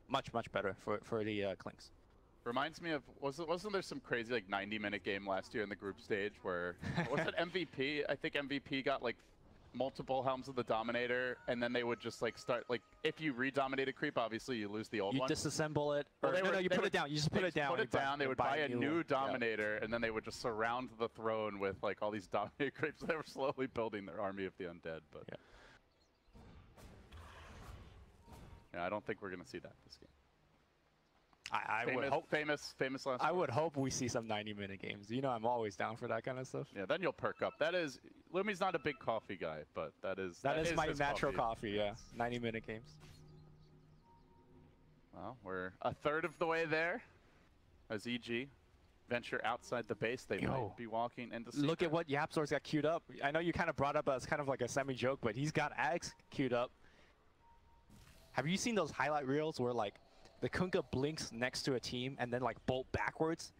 much better for the Klings. Reminds me of, wasn't there some crazy like 90-minute game last year in the group stage where, was it MVP? I think MVP got like multiple helms of the Dominator, and then they would just like start, like if you re-dominate a creep, obviously you lose the old one. You disassemble it, or no, you put it down. You just put it down. They would buy a new Dominator, and then they would just surround the throne with like all these Dominator creeps. They were slowly building their army of the undead, but yeah, I don't think we're gonna see that this game. I would hope famous last. I would hope we see some 90-minute games. You know, I'm always down for that kind of stuff. Yeah, then you'll perk up. That is, Lumi's not a big coffee guy, but that is my natural coffee. Yeah, 90-minute games. Well, we're a third of the way there. As EG venture outside the base, they might be walking into Secret. Look at what Yaphets got queued up. I know you kind of brought up as kind of like a semi-joke, but he's got Axe queued up. Have you seen those highlight reels where like the Kunkka blinks next to a team and then like bolt backwards,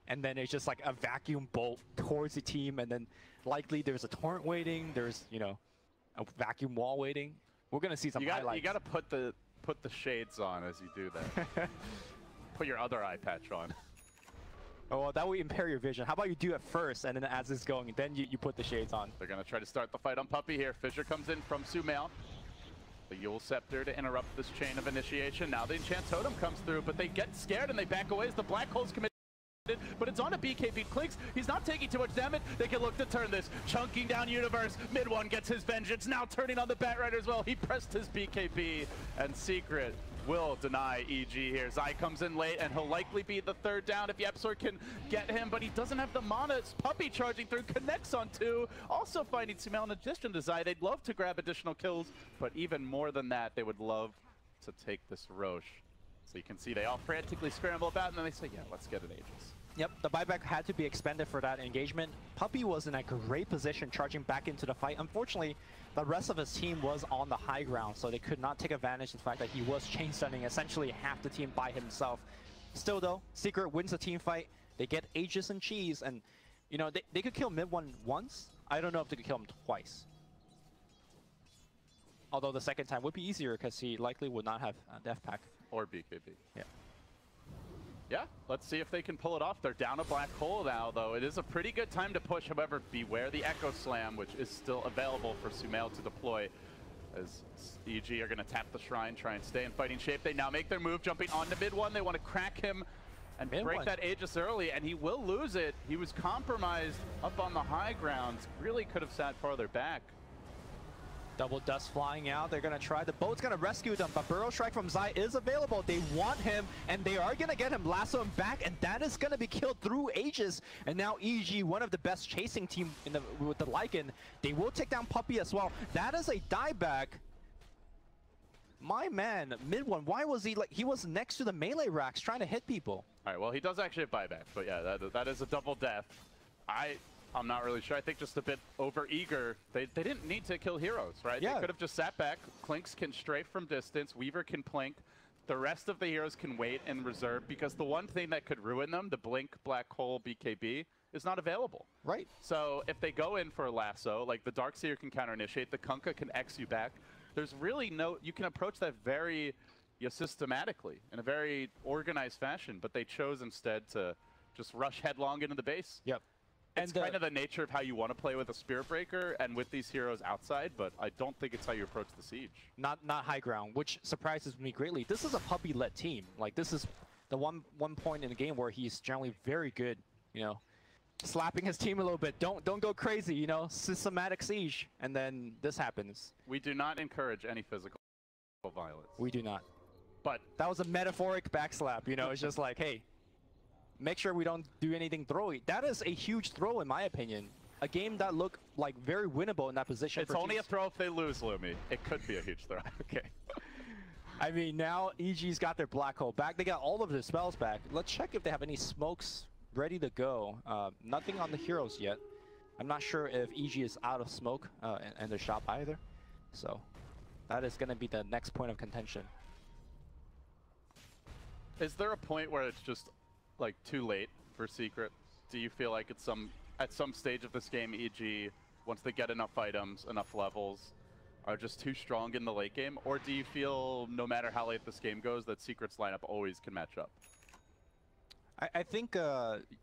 and then it's just like a vacuum bolt towards the team, and then likely there's a torrent waiting, there's, you know, a vacuum wall waiting. We're gonna see some highlights. You gotta put the shades on as you do that. Put your other eye patch on. Oh, well, that would impair your vision. How about you do it first, and then as it's going, then you put the shades on. They're gonna try to start the fight on Puppy here. Fissure comes in from Sumail. The Yule Scepter to interrupt this chain of initiation. Now the Enchant Totem comes through, but they get scared and they back away as the Black Hole's committed. But it's on a BKB. Klings, he's not taking too much damage. They can look to turn this. Chunking down Universe. MidOne gets his vengeance. Now turning on the Batrider as well. He pressed his BKB, and Secret will deny EG here. Zai comes in late, and he'll likely be the third down if Yapsor can get him, but he doesn't have the mana. It's Puppy charging through, connects on 2. Also finding Sumail in addition to Zai. They'd love to grab additional kills, but even more than that, they would love to take this Roche. So you can see they all frantically scramble about, and then they say, yeah, let's get an Aegis. Yep, the buyback had to be expended for that engagement. Puppy was in a great position charging back into the fight. Unfortunately, the rest of his team was on the high ground, so they could not take advantage of the fact that he was chain stunning essentially half the team by himself. Still though, Secret wins the team fight. They get Aegis and Cheese, and you know, they could kill MidOne once. I don't know if they could kill him twice. Although the second time would be easier because he likely would not have a death pack. Or BKB. Yeah. Yeah, let's see if they can pull it off. They're down a black hole now, though. It is a pretty good time to push. However, beware the Echo Slam, which is still available for Sumail to deploy. as EG are going to tap the Shrine, try and stay in fighting shape. They now make their move, jumping onto MidOne. They want to crack him and break that Aegis early, and he will lose it. He was compromised up on the high ground. Really could have sat farther back. Double dust flying out. They're going to try. The boat's going to rescue them, but Burrow Strike from Zai is available. They want him, and they are going to get him, lasso him back, and that is going to be killed through Aegis. And now EG, one of the best chasing team with the Lycan, they will take down Puppey as well. That is a dieback. My man, MidOne, why was he was next to the melee racks trying to hit people. All right, well, he does actually have buyback, but yeah, that is a double death. I'm not really sure. I think just a bit over-eager. They didn't need to kill heroes, right? Yeah. They could have just sat back. Clinks can strafe from distance. Weaver can plink. The rest of the heroes can wait and reserve, because the one thing that could ruin them, the Blink, Black Hole, BKB, is not available. Right. So if they go in for a lasso, like the Darkseer can counter-initiate, the Kunkka can X you back. There's really no... You can approach that very systematically, in a very organized fashion, but they chose instead to just rush headlong into the base. Yep. It's kind of the nature of how you want to play with a Spirit Breaker and with these heroes outside, but I don't think it's how you approach the siege. Not high ground, which surprises me greatly. This is a Puppey-led team. Like, this is the one point in the game where he's generally very good, you know, slapping his team a little bit. Don't go crazy, you know, systematic siege, and then this happens. We do not encourage any physical violence. We do not. But that was a metaphoric backslap, you know. It's just like, hey, make sure we don't do anything throwy. That is a huge throw, in my opinion. A game that looked like very winnable in that position. It's only a throw if they lose, Lumi. It could be a huge throw. Okay. I mean, now EG's got their black hole back. They got all of their spells back. Let's check if they have any smokes ready to go. Nothing on the heroes yet. I'm not sure if EG is out of smoke in their shop either. So that is going to be the next point of contention. Is there a point where it's just like too late for Secret? Do you feel like it's at some stage of this game, EG, once they get enough items, enough levels, are just too strong in the late game? Or do you feel no matter how late this game goes that Secret's lineup always can match up? I think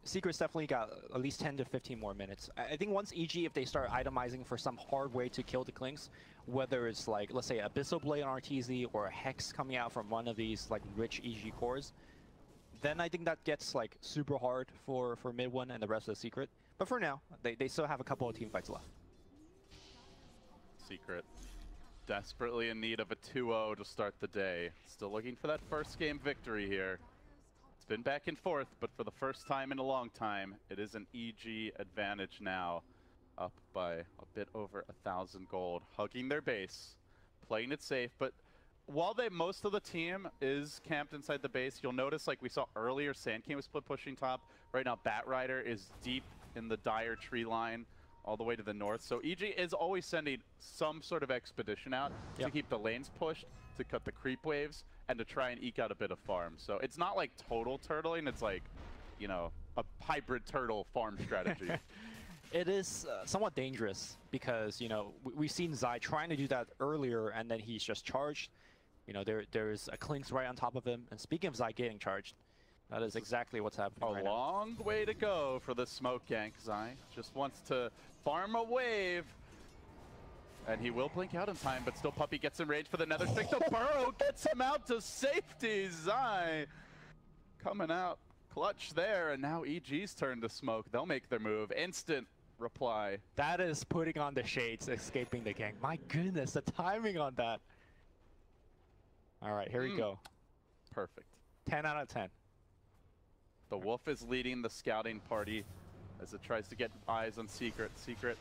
Secret's definitely got at least 10 to 15 more minutes. I think once EG, if they start itemizing for some hard way to kill the Clinks, whether it's like, let's say, Abyssal Blade on Arteezy or a Hex coming out from one of these like rich EG cores, then I think that gets like super hard for MidOne and the rest of the Secret. But for now, they still have a couple of team fights left. Secret desperately in need of a 2-0 to start the day. Still looking for that first game victory here. It's been back and forth, but for the first time in a long time, it is an EG advantage now. Up by a bit over 1,000 gold, hugging their base, playing it safe. But while most of the team is camped inside the base, you'll notice, like we saw earlier, Sand King was split pushing top. Right now, Bat Rider is deep in the dire tree line all the way to the north. So EG is always sending some sort of expedition out to keep the lanes pushed, to cut the creep waves, and to try and eke out a bit of farm. So it's not like total turtling, it's like, you know, a hybrid turtle farm strategy. It is somewhat dangerous because, you know, we've seen Zai trying to do that earlier and then he's just charged. You know, there's a Clinks right on top of him. And speaking of Zai getting charged, that is exactly what's happening right now. A long way to go for the smoke gank. Zai just wants to farm a wave. And he will blink out in time, but still Puppey gets in range for the Nether Stick. The Burrow gets him out to safety. Zai coming out clutch there, and now EG's turn to smoke. They'll make their move. Instant reply. That is putting on the shades, escaping the gank. My goodness, the timing on that. All right, here we go. Perfect. 10 out of 10. The Wolf is leading the scouting party as it tries to get eyes on Secret. Secret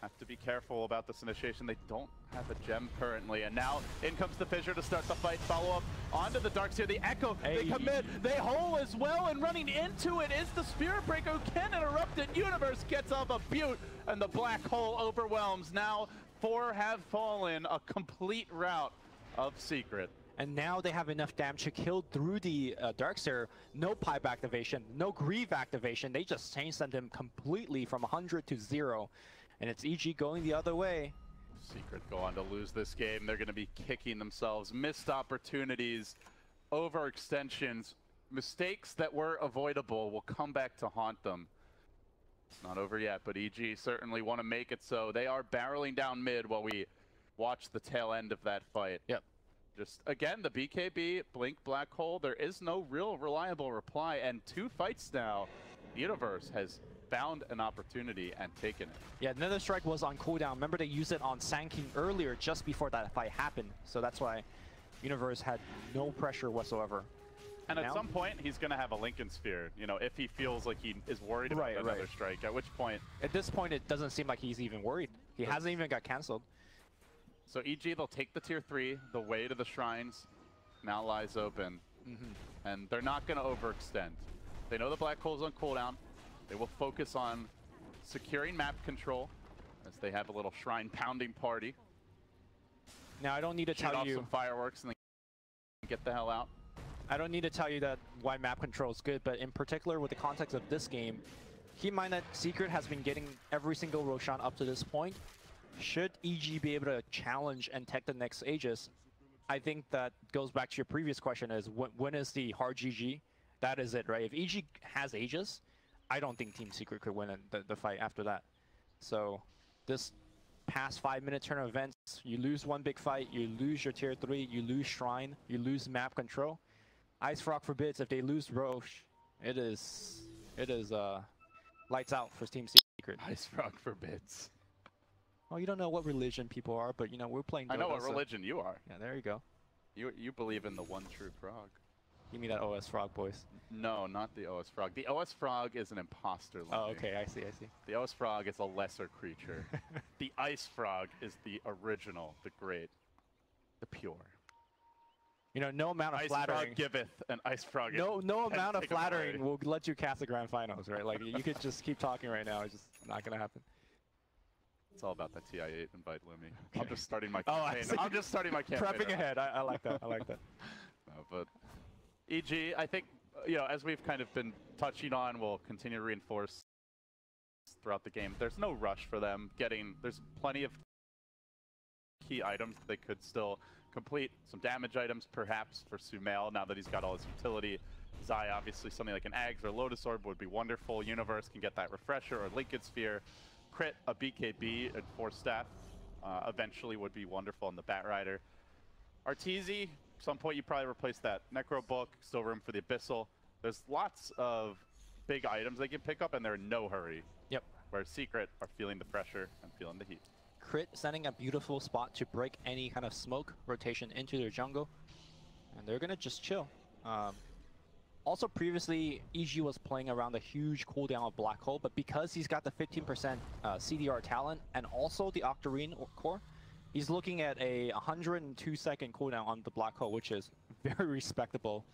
have to be careful about this initiation. They don't have a gem currently. And now in comes the Fissure to start the fight. Follow up onto the Darkseer. The Echo, they commit. They hole as well, and running into it is the Spirit Breaker who can interrupt it. Universe gets off a Butte, and the Black Hole overwhelms. Now 4 have fallen, a complete rout of Secret. And now they have enough damage to kill through the Darkseer. No pipe activation, no Grieve activation. They just changed them completely from 100 to 0. And it's EG going the other way. Secret go on to lose this game. They're going to be kicking themselves. Missed opportunities, overextensions, mistakes that were avoidable will come back to haunt them. It's not over yet, but EG certainly want to make it so. They are barreling down mid while we watch the tail end of that fight. Yep. Just, again, the BKB, Blink, Black Hole, there is no real reliable reply, and 2 fights now, Universe has found an opportunity and taken it. Yeah, Nether Strike was on cooldown. Remember they used it on Sccc earlier, just before that fight happened. So that's why Universe had no pressure whatsoever. And at some point, he's going to have a Lincoln Sphere, you know, if he feels like he is worried about another strike, at which point... At this point, it doesn't seem like he's even worried. He hasn't even got cancelled. So EG, they'll take the tier 3, the way to the shrines now lies open, and they're not going to overextend. They know the Black Hole's on cooldown. They will focus on securing map control as they have a little shrine pounding party. Now, I don't need to tell you... some fireworks and then get the hell out. I don't need to tell you that why map control is good, but in particular with the context of this game, keep in mind that Secret has been getting every single Roshan up to this point. Should EG be able to challenge and tech the next Aegis, I think that goes back to your previous question is when is the hard GG? That is it, right? If EG has Aegis, I don't think Team Secret could win the fight after that. So this past 5-minute turn of events, you lose one big fight, you lose your tier 3, you lose Shrine, you lose map control. Ice Frog forbids, if they lose Roche, it is lights out for Team Secret. Ice Frog forbids. Well, you don't know what religion people are, but you know, we're playing Dota. I know what religion you are. Yeah, there you go. You believe in the one true frog. Give me that OS Frog, boys. No, not the OS Frog. The OS Frog is an imposter. Oh, okay, I see. The OS Frog is a lesser creature. The Ice Frog is the original, the great, the pure. You know, no amount of flattering. Ice Frog giveth, and Ice Frog no amount of flattering will let you cast the grand finals, right? Like, you could just keep talking right now. It's just not going to happen. It's all about that TI8 invite, Lemmy. Okay. I'm just starting my campaign. I'm just starting my campaign. Prepping ahead. I like that. I like that. No, but EG, I think, you know, as we've kind of been touching on, we'll continue to reinforce throughout the game. There's no rush for them getting. There's plenty of key items that they could still complete. Some damage items, perhaps, for Sumail, now that he's got all his utility. Zai, obviously, something like an Ags or Lotus Orb would be wonderful. Universe can get that Refresher or Lincoln Sphere. Crit, a BKB, and 4 staff eventually would be wonderful on the Bat Rider. Arteezy, some point you probably replace that Necro Book, still room for the Abyssal. There's lots of big items they can pick up, and they're in no hurry. Yep. Where Secret are feeling the pressure and feeling the heat. Crit sending a beautiful spot to break any kind of smoke rotation into their jungle, and they're gonna just chill. Also, previously, EG was playing around the huge cooldown of Black Hole, but because he's got the 15% CDR talent and also the Octarine core, he's looking at a 102-second cooldown on the Black Hole, which is very respectable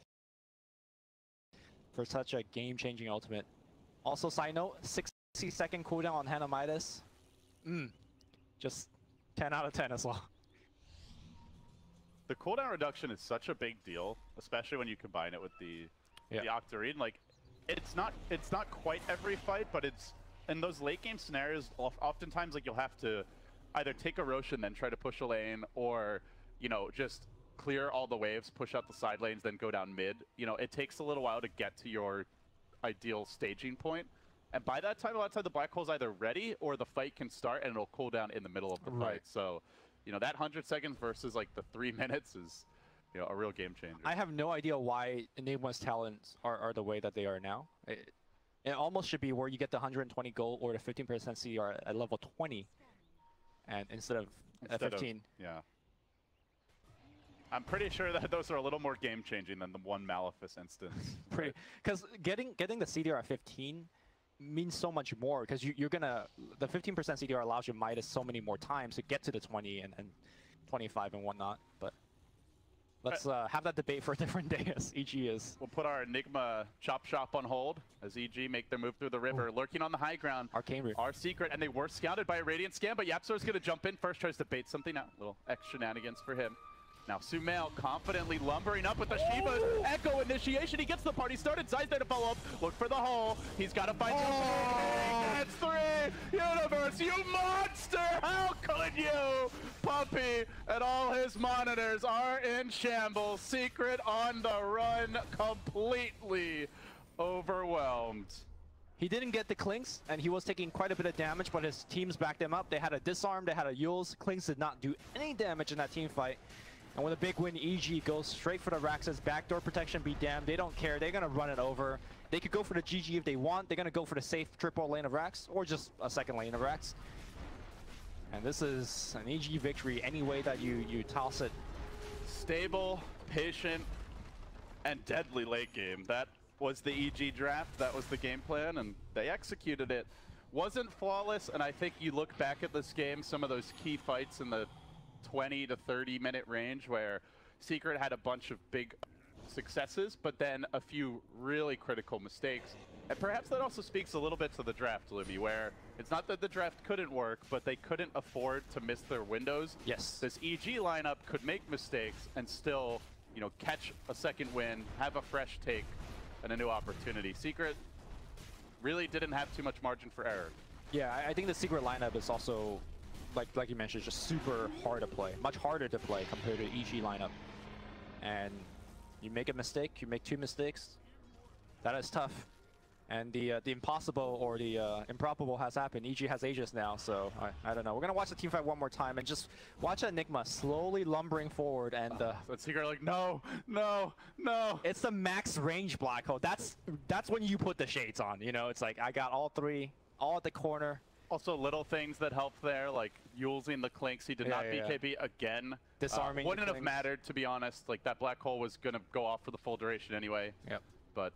for such a game-changing ultimate. Also, side note, 60-second cooldown on Hanamidas. Just 10 out of 10 as well. The cooldown reduction is such a big deal, especially when you combine it with the Octarine. Like, it's not quite every fight, but it's in those late game scenarios. Oftentimes, like, you'll have to either take a Roche and then try to push a lane, or you know, just clear all the waves, push out the side lanes, then go down mid. You know, it takes a little while to get to your ideal staging point. And by that time, a lot of times the Black Hole's either ready or the fight can start and it'll cool down in the middle of the fight. So, you know, that 100 seconds versus like the 3 minutes is, you know, a real game changer. I have no idea why MidOne's talents are the way that they are now. It almost should be where you get the 120 gold or the 15% CR at level 20, and instead of 15. Yeah. I'm pretty sure that those are a little more game changing than the one Malefice instance. Because getting the CDR at 15 means so much more, because you're gonna, the 15% CDR allows you Midas so many more times to get to the 20 and 25 and whatnot. But let's have that debate for a different day, as EG is. We'll put our Enigma Chop Shop on hold as EG make their move through the river. Lurking on the high ground, Arcane Root. Our Secret, and they were scouted by a Radiant Scan, but Yapsor's gonna jump in first, tries to bait something out. Little X shenanigans for him. Now Sumail confidently lumbering up with the Shiva's Echo initiation. He gets the party started. Zai's there to follow up. Look for the hole. He's got to find That's 3. Universe, you monster! How could you? Puppy and all his monitors are in shambles. Secret on the run, completely overwhelmed. He didn't get the Clinks, and he was taking quite a bit of damage, but his teams backed him up. They had a disarm, they had a Yules. Clinks did not do any damage in that team fight. And with a big win, EG goes straight for the Rax's backdoor protection, be damned. They don't care, they're gonna run it over. They could go for the GG if they want. They're gonna go for the safe triple lane of Rax, or just a second lane of Rax. And this is an EG victory any way that you toss it. Stable, patient, and deadly late game. That was the EG draft, that was the game plan, and they executed it. Wasn't flawless, and I think you look back at this game, some of those key fights in the 20 to 30 minute range where Secret had a bunch of big successes, but then a few really critical mistakes. And perhaps that also speaks a little bit to the draft, Lumi, where it's not that the draft couldn't work, but they couldn't afford to miss their windows. Yes. This EG lineup could make mistakes and still, you know, catch a second win, have a fresh take, and a new opportunity. Secret really didn't have too much margin for error. Yeah, I think the Secret lineup is also, like you mentioned, just super hard to play. Much harder to play compared to the EG lineup. And you make a mistake, you make 2 mistakes, that is tough. And the impossible or the improbable has happened. EG has Aegis now, so I don't know. We're gonna watch the team fight one more time and just watch Enigma slowly lumbering forward. And but Secret like, no, no, no. It's the max range black hole. That's when you put the shades on. You know, it's like I got all 3, all at the corner. Also, little things that helped there, like using the Clinks. He did not BKB again. Disarming. Wouldn't have mattered, to be honest. Like, that black hole was going to go off for the full duration anyway. Yep. But,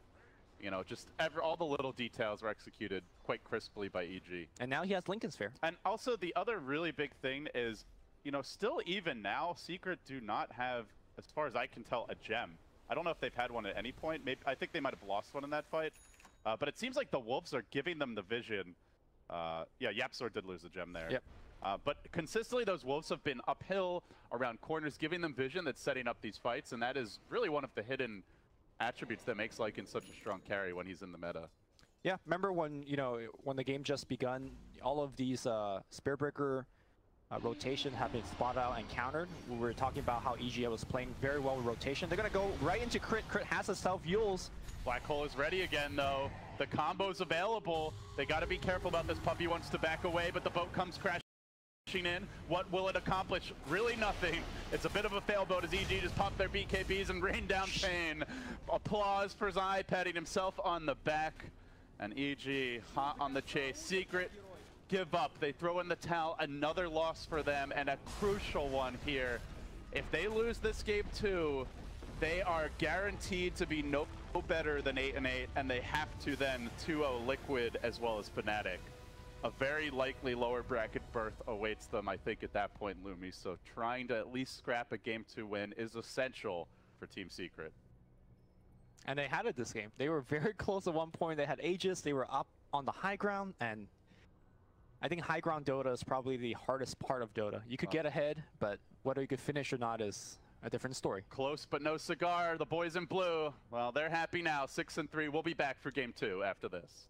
you know, just all the little details were executed quite crisply by EG. And now he has Lincoln Sphere. And also, the other really big thing is, you know, still even now, Secret do not have, as far as I can tell, a gem. I don't know if they've had one at any point. Maybe I think they might have lost one in that fight. But it seems like the Wolves are giving them the vision. Yeah, Yapsor did lose the gem there. Yep. But consistently, those Wolves have been uphill around corners, giving them vision that's setting up these fights, and that is really one of the hidden attributes that makes Lycan such a strong carry when he's in the meta. Yeah, remember when, you know, when the game just begun, all of these Spearbreaker rotation have been spotted out and countered. We were talking about how EG was playing very well with rotation. They're gonna go right into Crit. Crit has himself Yules. Black Hole is ready again, though. The combo's available. They got to be careful about this. Puppy wants to back away, but the boat comes crashing in. What will it accomplish? Really nothing. It's a bit of a fail boat as EG just popped their BKBs and rained down pain. Applause for Zai patting himself on the back. And EG hot on the chase. Secret give up. They throw in the towel. Another loss for them, and a crucial one here. If they lose this game too, they are guaranteed to be no better than 8-8, and they have to then 2-0 Liquid as well as Fnatic. A very likely lower bracket berth awaits them, I think, at that point, Lumi. So trying to at least scrap a Game 2 win is essential for Team Secret. And they had it this game. They were very close at one point. They had Aegis, they were up on the high ground, and I think high ground Dota is probably the hardest part of Dota. You could get ahead, but whether you could finish or not is a different story. Close but no cigar. The boys in blue, well, they're happy now. 6-3. We'll be back for Game 2 after this.